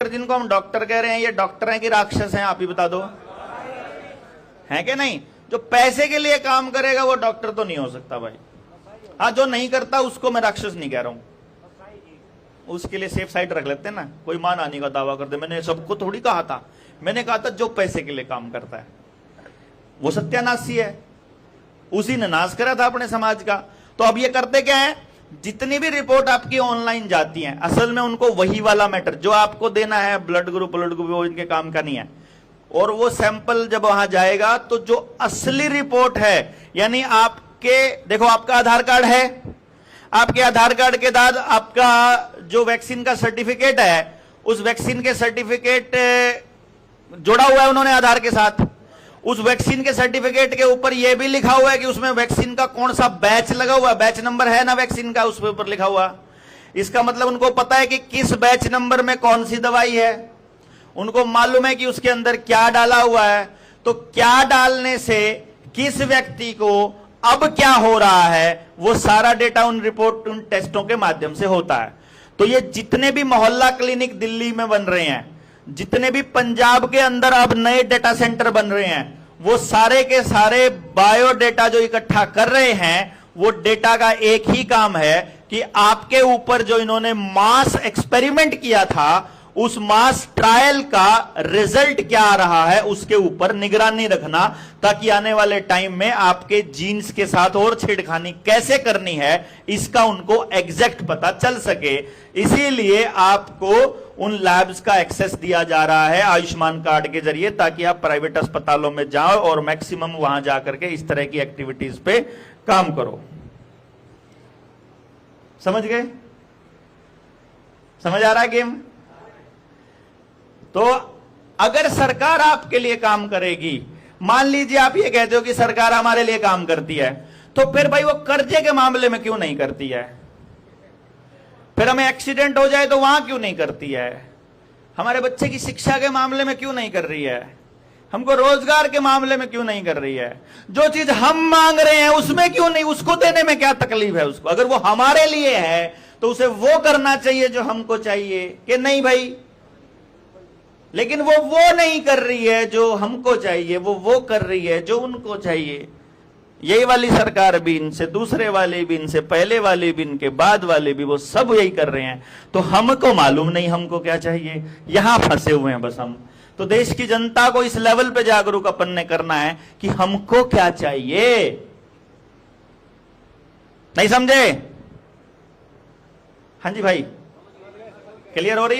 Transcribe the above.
जिनको हम डॉक्टर कह रहे हैं, ये डॉक्टर हैं कि राक्षस हैं? आप ही बता दो, है कि नहीं? जो पैसे के लिए काम करेगा वो डॉक्टर तो नहीं हो सकता भाई। हाँ, जो नहीं करता उसको मैं राक्षस नहीं कह रहा हूं, उसके लिए सेफ साइड रख लेते हैं ना। कोई मान आने का दावा करते, मैंने सबको थोड़ी कहा था, मैंने कहा था जो पैसे के लिए काम करता है वो सत्यानाशी है, उसी ने नाश करा था अपने समाज का। तो अब ये करते क्या है, जितनी भी रिपोर्ट आपकी ऑनलाइन जाती है, असल में उनको वही वाला मैटर जो आपको देना है, ब्लड ग्रुप वो इनके काम का नहीं है। और वो सैंपल जब वहां जाएगा तो जो असली रिपोर्ट है, यानी आपके देखो, आपका आधार कार्ड है, आपके आधार कार्ड के बाद आपका जो वैक्सीन का सर्टिफिकेट है, उस वैक्सीन के सर्टिफिकेट जोड़ा हुआ है उन्होंने आधार के साथ। उस वैक्सीन के सर्टिफिकेट के ऊपर यह भी लिखा हुआ है कि उसमें वैक्सीन का कौन सा बैच लगा हुआ है, बैच नंबर है ना वैक्सीन का, उस ऊपर लिखा हुआ। इसका मतलब उनको पता है कि किस बैच नंबर में कौन सी दवाई है, उनको मालूम है कि उसके अंदर क्या डाला हुआ है। तो क्या डालने से किस व्यक्ति को अब क्या हो रहा है, वो सारा डेटा उन रिपोर्ट, उन टेस्टों के माध्यम से होता है। तो ये जितने भी मोहल्ला क्लिनिक दिल्ली में बन रहे हैं, जितने भी पंजाब के अंदर अब नए डेटा सेंटर बन रहे हैं, वो सारे के सारे बायोडेटा जो इकट्ठा कर रहे हैं, वो डेटा का एक ही काम है कि आपके ऊपर जो इन्होंने मास एक्सपेरिमेंट किया था, उस मास ट्रायल का रिजल्ट क्या आ रहा है, उसके ऊपर निगरानी रखना, ताकि आने वाले टाइम में आपके जीन्स के साथ और छेड़खानी कैसे करनी है, इसका उनको एग्जैक्ट पता चल सके। इसीलिए आपको उन लैब्स का एक्सेस दिया जा रहा है आयुष्मान कार्ड के जरिए, ताकि आप प्राइवेट अस्पतालों में जाओ और मैक्सिमम वहां जाकर के इस तरह की एक्टिविटीज पे काम करो। समझ गए? समझ आ रहा है गेम? तो अगर सरकार आपके लिए काम करेगी, मान लीजिए आप ये कहते हो कि सरकार हमारे लिए काम करती है, तो फिर भाई वो कर्जे के मामले में क्यों नहीं करती है? फिर हमें एक्सीडेंट हो जाए तो वहां क्यों नहीं करती है? हमारे बच्चे की शिक्षा के मामले में क्यों नहीं कर रही है? हमको रोजगार के मामले में क्यों नहीं कर रही है? जो चीज हम मांग रहे हैं उसमें क्यों नहीं? उसको देने में क्या तकलीफ है उसको? अगर वो हमारे लिए है तो उसे वो करना चाहिए जो हमको चाहिए, कि नहीं भाई? लेकिन वो नहीं कर रही है जो हमको चाहिए, वो कर रही है जो उनको चाहिए। यही वाली सरकार भी इनसे, दूसरे वाले भी इनसे, पहले वाले भी इनके बाद वाले भी, वो सब यही कर रहे हैं। तो हमको मालूम नहीं हमको क्या चाहिए, यहां फंसे हुए हैं बस हम। तो देश की जनता को इस लेवल पे जागरूक अपन ने करना है कि हमको क्या चाहिए। नहीं समझे? हाँ जी भाई, क्लियर हो रही है?